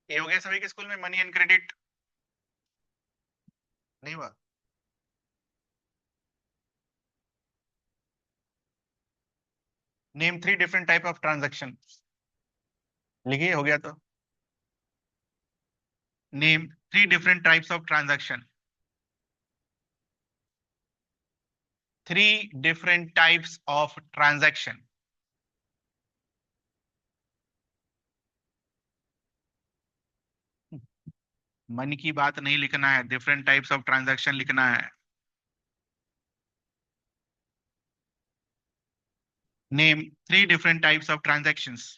ये हो गया सभी के स्कूल में मनी एंड क्रेडिट? नहीं हुआ? Name 3 different type of transaction. लिखिए, हो गया तो। Name 3 different types of transaction. 3 different types of transaction. Money की बात नहीं लिखना है, डिफरेंट टाइप्स ऑफ ट्रांजैक्शन लिखना है। Name 3 different types of transactions.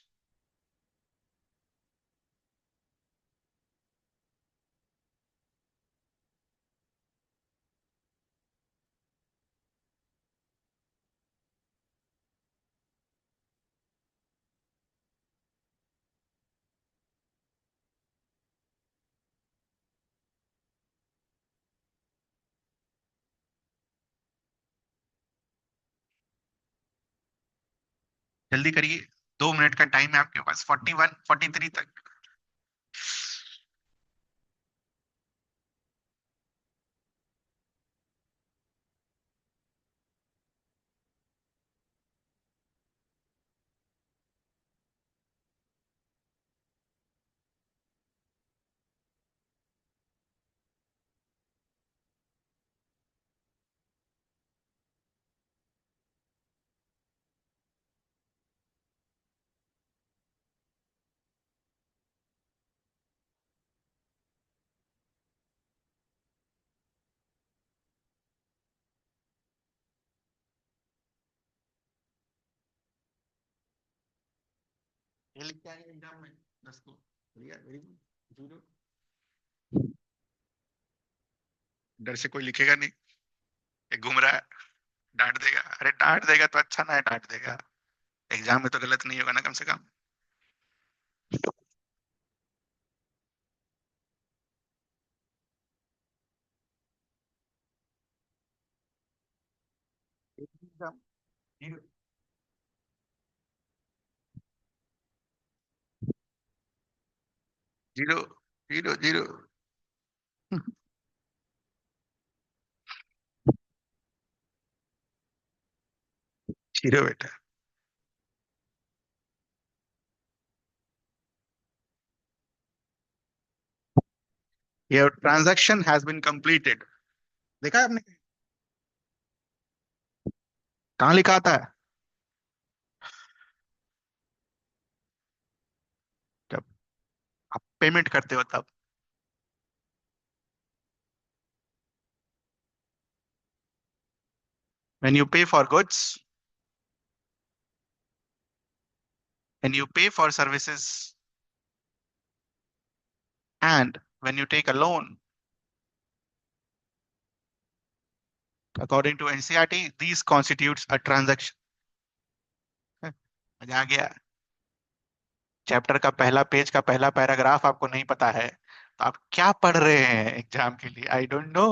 जल्दी करिए, 2 मिनट का टाइम है आपके पास, 41 43 तक। ये लिख के आएंगे एग्जाम में 10 को। बढ़िया, वेरी गुड। जीरो। डर से कोई लिखेगा नहीं। ये घूम रहा है, डांट देगा। अरे डांट देगा तो अच्छा ना है, डांट देगा। एग्जाम में तो गलत नहीं होगा ना, कम से कम। Exam. Zero zero zero zero. Zero बेटा। Your transaction has been completed. देखा है आपने? कहाँ लिखा आता है? जब आप पेमेंट करते हो तब। when you pay for goods when you pay for services and when you take a loan, according to NCERT, these constitutes a transaction. मजा आ गया? चैप्टर का पहला पेज का पहला पैराग्राफ आपको नहीं पता है तो आप क्या पढ़ रहे हैं एग्जाम के लिए? I don't know.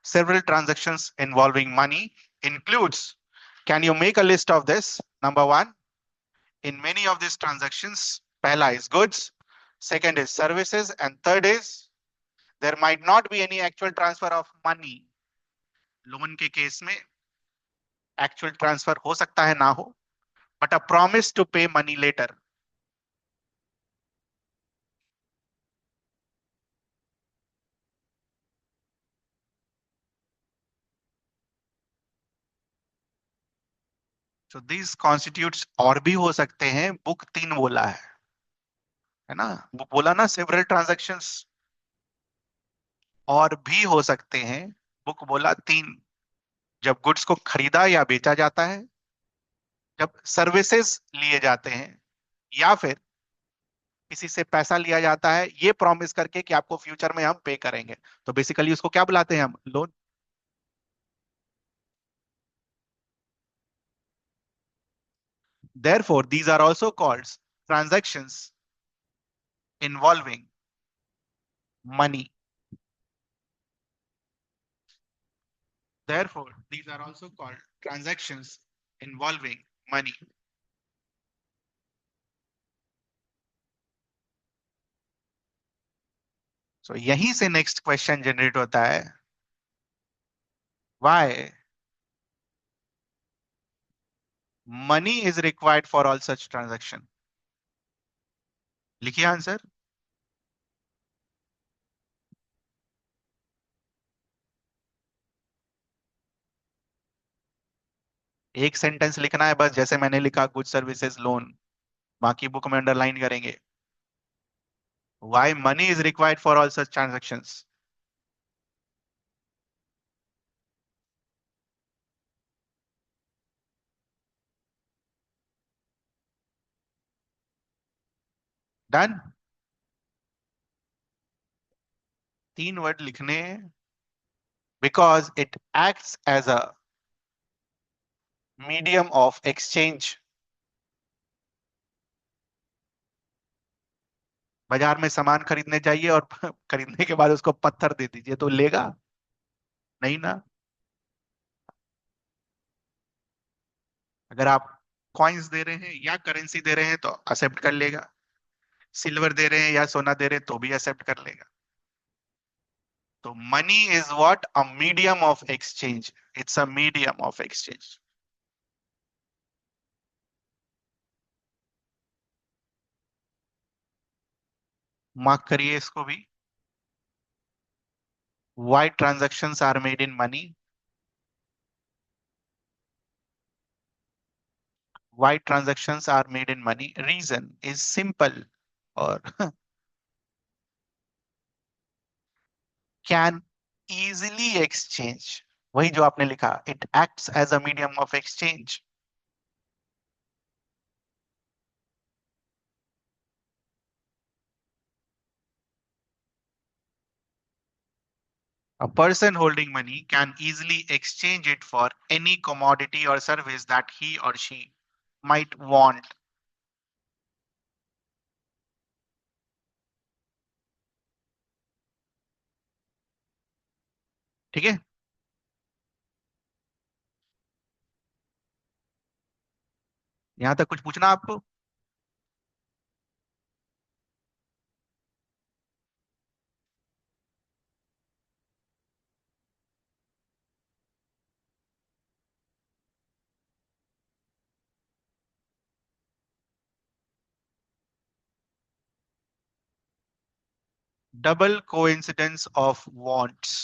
Several transactions involving money includes. Can you make a list of this? Number one, in many of these transactions, pehla is goods, second is services, and third is there might not be any actual transfer of money. Loan के case में actual transfer हो सकता है ना हो, but a promise to pay money letter. So this constitutes, और भी हो सकते हैं, बुक 3 बोला है ना? बुक बोला ना, सेवरल ट्रांजैक्शंस और भी हो सकते हैं, बुक बोला 3। जब गुड्स को खरीदा या बेचा जाता है, जब सर्विसेज लिए जाते हैं, या फिर किसी से पैसा लिया जाता है ये प्रॉमिस करके कि आपको फ्यूचर में हम पे करेंगे, तो बेसिकली उसको क्या बुलाते हैं हम? Loan. Therefore these are also called transactions involving money. Therefore these are also called transactions involving money. तो यहीं से नेक्स्ट क्वेश्चन जनरेट होता है, why money is required for all such transaction. लिखिए आंसर। एक सेंटेंस लिखना है बस, जैसे मैंने लिखा गुड सर्विसेज लोन, बाकी बुक में अंडरलाइन करेंगे। Why money is required for all such transactions. Done. 3 word लिखने हैं। Because it acts as a medium of exchange. बाजार में सामान खरीदने जाइए और खरीदने के बाद उसको पत्थर दे दीजिए तो लेगा नहीं ना। अगर आप कॉइन्स दे रहे हैं या करेंसी दे रहे हैं तो एक्सेप्ट कर लेगा, सिल्वर दे रहे हैं या सोना दे रहे हैं तो भी एक्सेप्ट कर लेगा। तो money is what, a medium of exchange. It's a medium of exchange. Mark करिए इसको भी। Why transactions are made in money. Why transactions are made in money, reason is simple और कैन easily exchange। वही जो आपने लिखा, it acts as a medium of exchange. A person holding money can easily exchange it for any commodity or service that he or she might want। ठीक है। यहां तक कुछ पूछना आपको। Double coincidence of wants.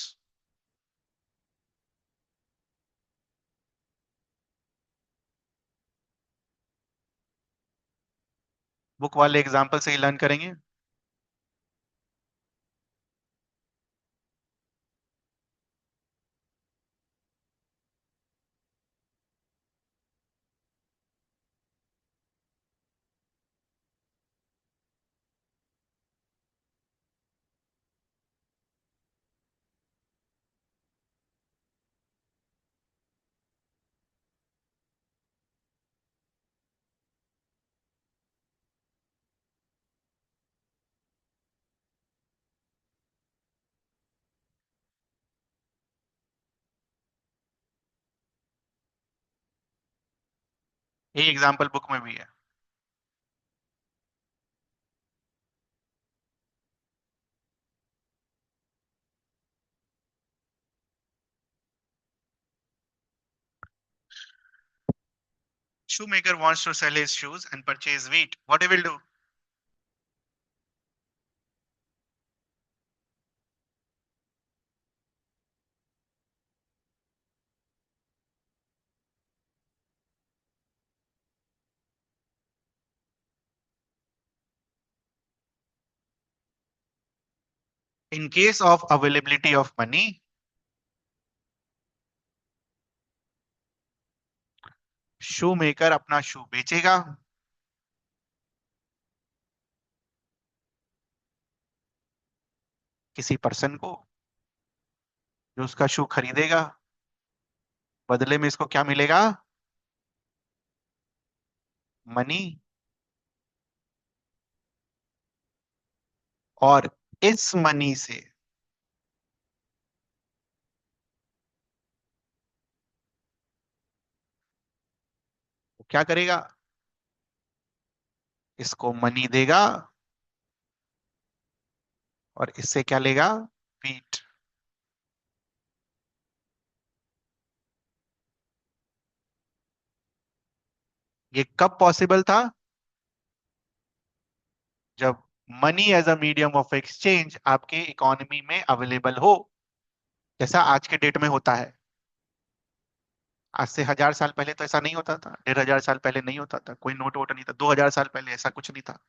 Book वाले example से ही learn करेंगे। ये एग्जांपल बुक में भी है। Shoemaker wants to sell his shoes and purchase wheat. What he will do? In case of availability of money, shoe maker अपना शू बेचेगा किसी पर्सन को जो उसका शू खरीदेगा। बदले में इसको क्या मिलेगा? मनी। और इस मनी से वो क्या करेगा? इसको मनी देगा और इससे क्या लेगा? वीट। ये कब पॉसिबल था? जब money as a medium of exchange आपके इकोनॉमी में अवेलेबल हो, जैसा आज के डेट में होता है। आज से 1000 साल पहले तो ऐसा नहीं होता था, 1500 साल पहले नहीं होता था, कोई नोट वोट नहीं था, 2000 साल पहले ऐसा कुछ नहीं था।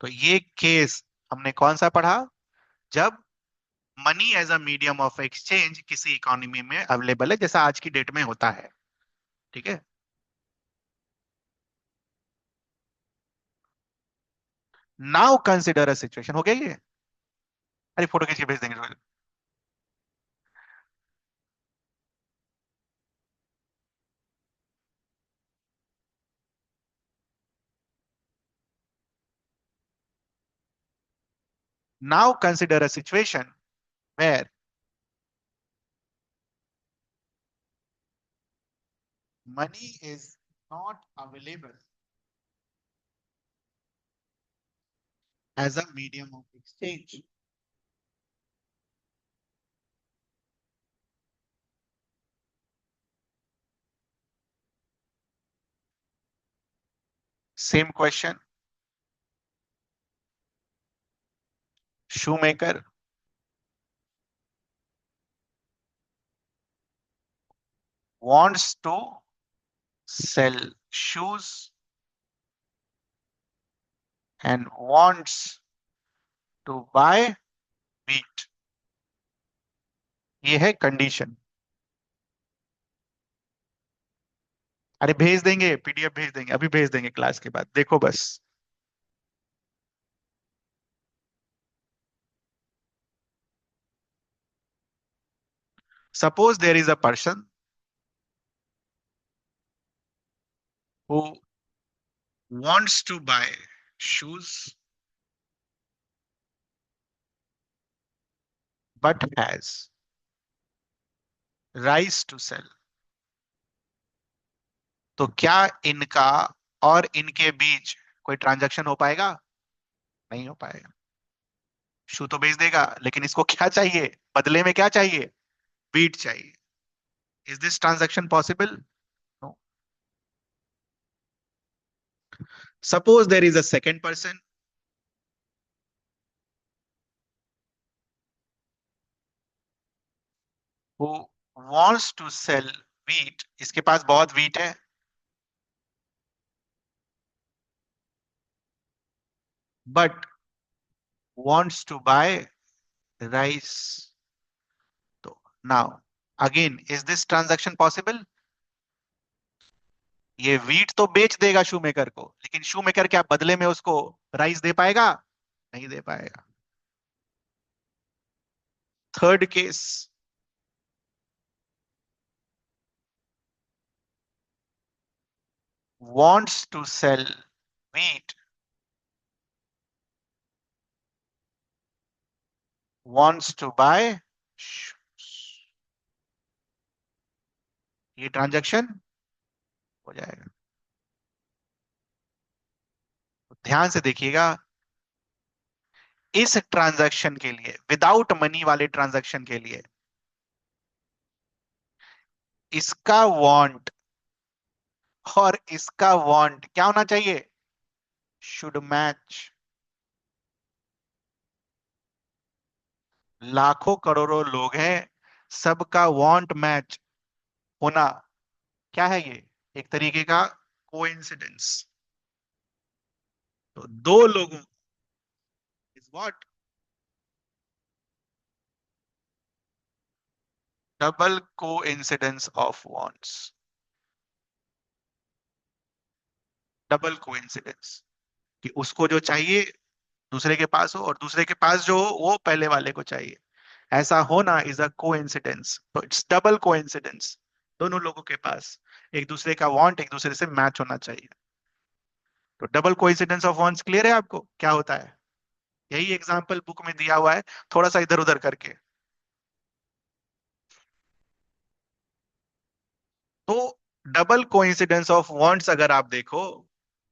तो ये केस हमने कौन सा पढ़ा? जब money as a medium of exchange किसी इकोनॉमी में अवेलेबल है, जैसा आज की डेट में होता है। ठीक है। नाउ कंसिडर अ सिचुएशन, हो गया ये? अरे फोटो खींच के भेज देंगे। Now consider a situation where money is not available as a medium of exchange. Same question. shoemaker wants to sell shoes and wants to buy wheat। ये है कंडीशन। अरे भेज देंगे, पीडीएफ भेज देंगे, अभी भेज देंगे क्लास के बाद, देखो बस। Suppose there is a person who wants to buy shoes but has rice to sell। तो क्या इनका और इनके बीच कोई ट्रांजैक्शन हो पाएगा? नहीं हो पाएगा। शू तो बेच देगा, लेकिन इसको क्या चाहिए? बदले में क्या चाहिए? बीट चाहिए। Is this transaction possible? No. Suppose there is a second person who wants to sell wheat। इसके पास बहुत wheat है, but wants to buy rice। तो now again, is this transaction possible? ये वीट तो बेच देगा शू मेकर को, लेकिन शू मेकर क्या बदले में उसको राइस दे पाएगा? नहीं दे पाएगा। Third case, wants to sell wheat, wants to buy shoes। ये ट्रांजैक्शन हो जाएगा। तो ध्यान से देखिएगा, इस ट्रांजैक्शन के लिए, विदाउट मनी वाले ट्रांजैक्शन के लिए, इसका वांट और इसका वांट क्या होना चाहिए? Should match. लाखों करोड़ों लोग हैं, सबका वांट मैच होना क्या है? ये एक तरीके का कोइंसिडेंस। तो दो लोगों is what? Double coincidence of wants, double coincidence कि उसको जो चाहिए दूसरे के पास हो और दूसरे के पास जो हो वो पहले वाले को चाहिए, ऐसा होना इज अ कोइंसिडेंस। तो इट्स डबल कोइंसिडेंस, दोनों लोगों के पास एक दूसरे का वांट एक दूसरे से मैच होना चाहिए। तो double coincidence of wants clear है आपको क्या होता है? यही एग्जांपल बुक में दिया हुआ है, थोड़ा सा इधर उधर करके। तो डबल कोइंसिडेंस ऑफ वांट्स अगर आप देखो,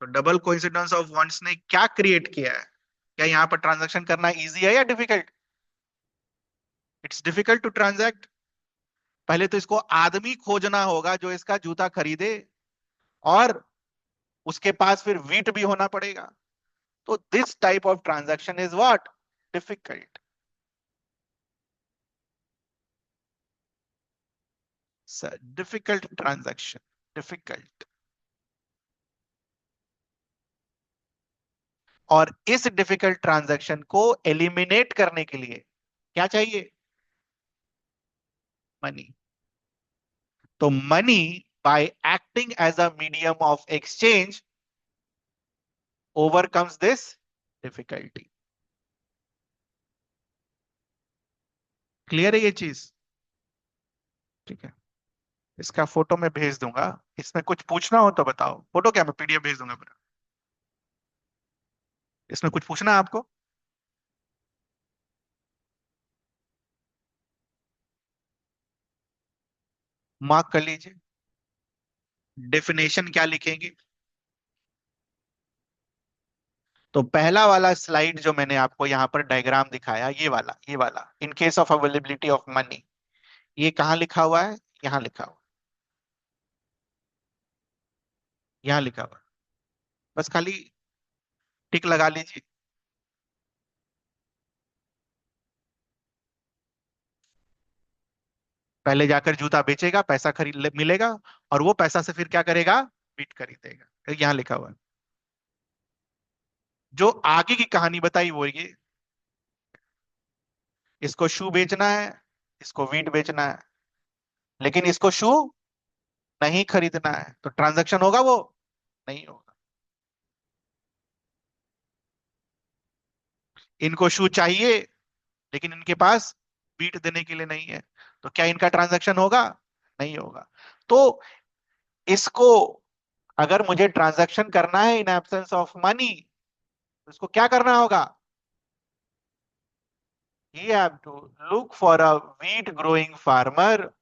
तो डबल कोइंसिडेंस ऑफ वांट्स ने क्या क्रिएट किया है? क्या यहाँ पर ट्रांजैक्शन करना इजी है या difficult? It's difficult to transact. पहले तो इसको आदमी खोजना होगा जो इसका जूता खरीदे, और उसके पास फिर वीट भी होना पड़ेगा। तो this type of transaction is what? Difficult. Sir difficult transaction, difficult. और इस डिफिकल्ट ट्रांजैक्शन को एलिमिनेट करने के लिए क्या चाहिए? मनी। तो money by acting as a medium of exchange overcomes this difficulty. Clear है ये चीज? ठीक है, इसका फोटो मैं भेज दूंगा। इसमें कुछ पूछना हो तो बताओ। फोटो क्या, मैं पीडीएफ भेज दूंगा पूरा। इसमें कुछ पूछना है आपको? मार्क कर लीजिए। डेफिनेशन क्या लिखेंगे? तो पहला वाला स्लाइड जो मैंने आपको यहाँ पर डायग्राम दिखाया, ये वाला in case of availability of money, ये कहाँ लिखा हुआ है? यहाँ लिखा हुआ, यहाँ लिखा हुआ। बस खाली टिक लगा लीजिए। पहले जाकर जूता बेचेगा, पैसा मिलेगा, और वो पैसा से फिर क्या करेगा? बीट खरीदेगा। तो यहाँ लिखा हुआ है। जो आगे की कहानी बताई वो ये, इसको शू बेचना है, इसको वीट बेचना है, लेकिन इसको शू नहीं खरीदना है, तो ट्रांजैक्शन होगा वो? नहीं होगा। इनको शू चाहिए, लेकिन इनके पास बीट देने के लिए नहीं है, तो क्या इनका ट्रांजैक्शन होगा? नहीं होगा। तो इसको, अगर मुझे ट्रांजैक्शन करना है इन एब्सेंस ऑफ मनी, तो इसको क्या करना होगा? You have to look for a wheat growing farmer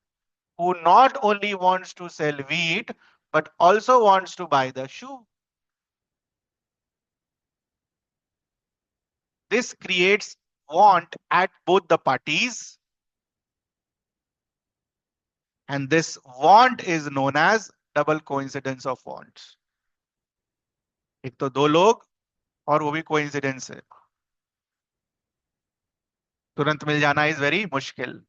who not only wants to sell wheat but also wants to buy the shoe. This creates want at both the parties, and this want is known as double coincidence of wants. एक तो दो लोग और वो भी coincidence है, तुरंत मिल जाना इज वेरी मुश्किल।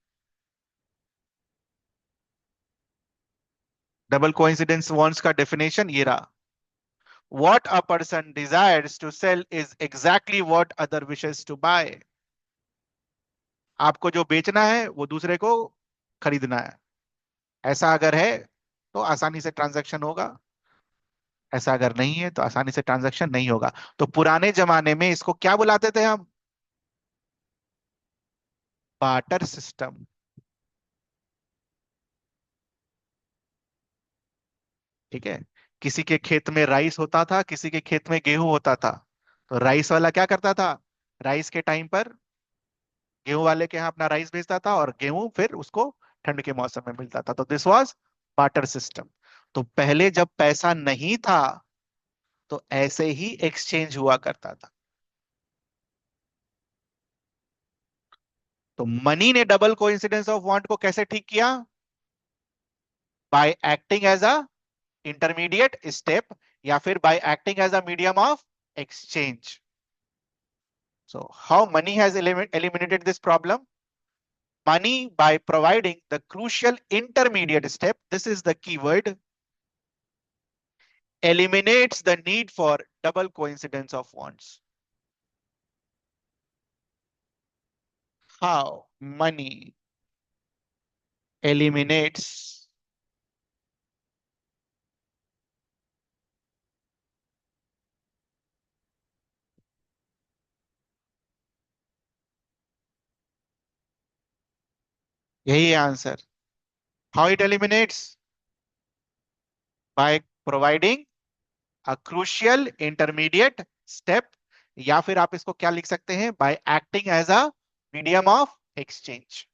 डबल कोइंसिडेंस वांट्स का डेफिनेशन ये रहा। What a person desires to sell is exactly what other wishes to buy. आपको जो बेचना है वो दूसरे को खरीदना है। ऐसा अगर है तो आसानी से ट्रांजैक्शन होगा, ऐसा अगर नहीं है तो आसानी से ट्रांजैक्शन नहीं होगा। तो पुराने जमाने में इसको क्या बुलाते थे हम? Barter system. ठीक है, किसी के खेत में राइस होता था, किसी के खेत में गेहूं होता था। तो राइस वाला क्या करता था? राइस के टाइम पर गेहूं वाले के यहाँ अपना राइस बेचता था, और गेहूं फिर उसको ठंड के मौसम में मिलता था। तो दिस वाज बार्टर सिस्टम। तो पहले जब पैसा नहीं था तो ऐसे ही एक्सचेंज हुआ करता था। तो मनी ने डबल कोइंसिडेंस ऑफ वांट को कैसे ठीक किया? By acting as a intermediate step, या फिर by acting as a medium of exchange. So how money has eliminated this problem? Money, by providing the crucial intermediate step, this is the keyword, eliminates the need for double coincidence of wants. How? Money eliminates यही है answer. How it eliminates? By providing a crucial intermediate step, या फिर आप इसको क्या लिख सकते हैं, by acting as a medium of exchange.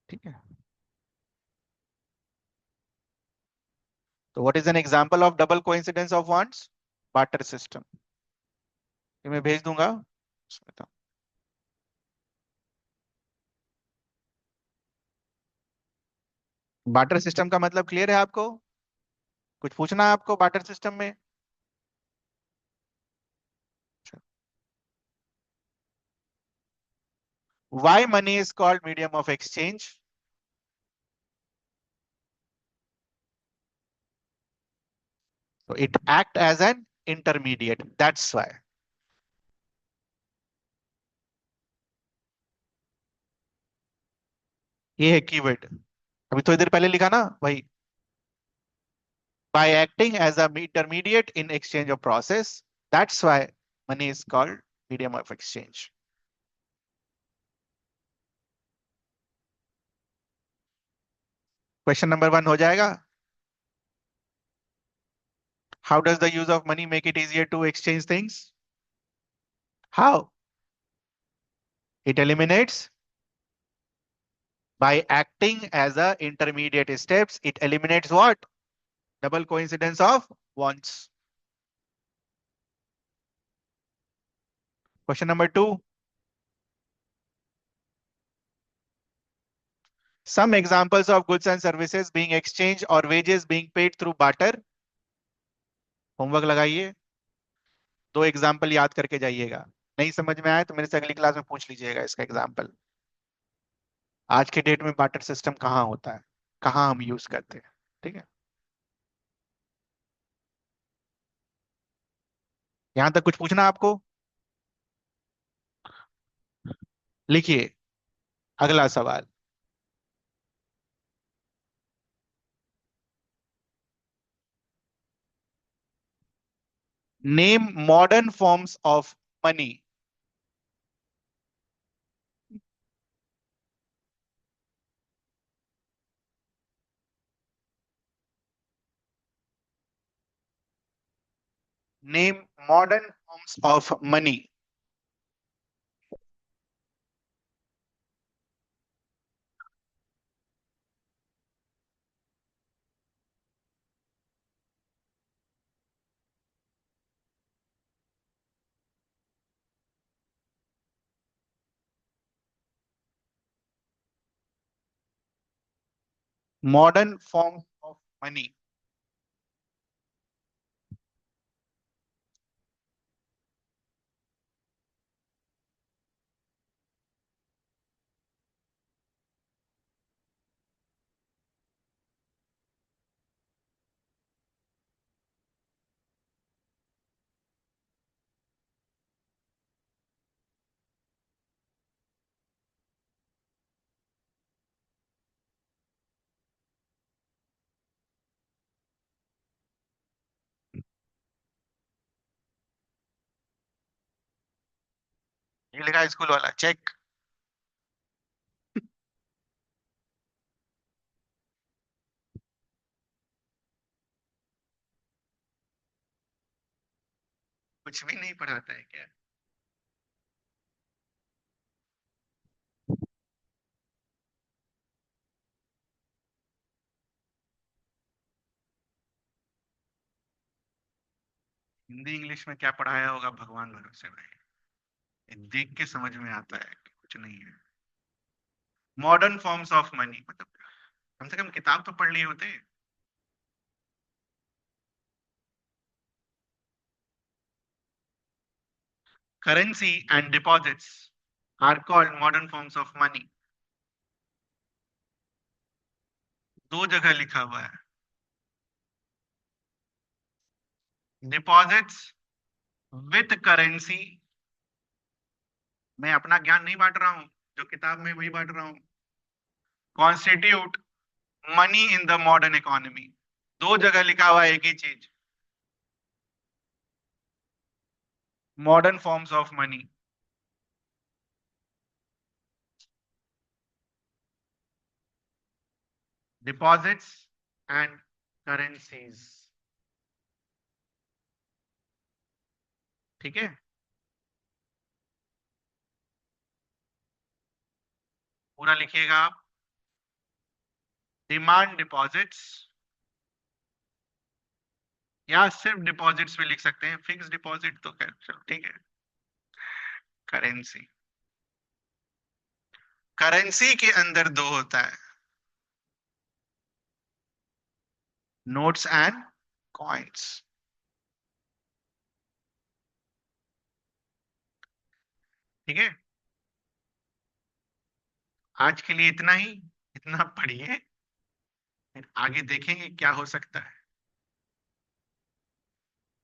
ठीक है. तो what is an example of double coincidence of wants? Barter system. ये मैं भेज दूंगा. बार्टर सिस्टम का मतलब क्लियर है आपको? कुछ पूछना है आपको बार्टर सिस्टम में? Why money is called medium of exchange? So it act as an intermediate. That's why. ये है कीवर्ड. अभी थोड़ी देर पहले लिखा ना वही. By acting as a intermediate in exchange of process. That's why money is called medium of exchange. Question number 1 हो जाएगा. How does the use of money make it easier to exchange things? How? It eliminates by acting as a intermediate steps. It eliminates what? Double coincidence of wants. Question number 2. Some examples of goods and services being exchanged or wages being paid through barter. Homework लगाइए. 2 example याद करके जाइएगा. नहीं समझ में आए तो मेरे से अगली क्लास में पूछ लीजिएगा इसका एग्जाम्पल. आज के डेट में बार्टर सिस्टम कहाँ होता है, कहाँ हम यूज करते हैं. ठीक है. यहां तक कुछ पूछना आपको? लिखिए अगला सवाल. Name modern forms of money. Name modern forms of money. Modern forms of money. ये लिखा स्कूल वाला चेक. कुछ भी नहीं पढ़ाता है क्या? हिंदी इंग्लिश में क्या पढ़ाया होगा भगवान भरोसे भाई. ये देख के समझ में आता है कि कुछ नहीं है. मॉडर्न फॉर्म्स ऑफ मनी मतलब कम से कम किताब तो पढ़ लिए होते. Currency and deposits are called modern forms of money. 2 जगह लिखा हुआ है. डिपॉजिट्स विथ करेंसी मैं अपना ज्ञान नहीं बांट रहा हूं, जो किताब में वही बांट रहा हूं। Constitute money in the modern economy, दो जगह लिखा हुआ है एक ही चीज, modern forms of money. Deposits and currencies. ठीक है, पूरा लिखिएगा आप। डिमांड डिपॉजिट्स, या सिर्फ डिपॉजिट्स भी लिख सकते हैं, फिक्स डिपॉजिट तो खैर चलो ठीक है। करेंसी, करेंसी के अंदर दो होता है, नोट्स एंड कॉइन्स। ठीक है, आज के लिए इतना ही, इतना पढ़िए, फिर आगे देखेंगे क्या हो सकता है।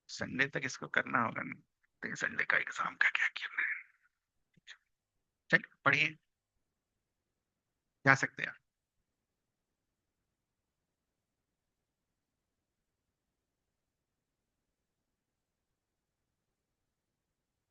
संडे तक इसको करना होगा ना, संडे का एग्जाम का क्या करना है। चलिए पढ़िए, जा सकते हैं आप।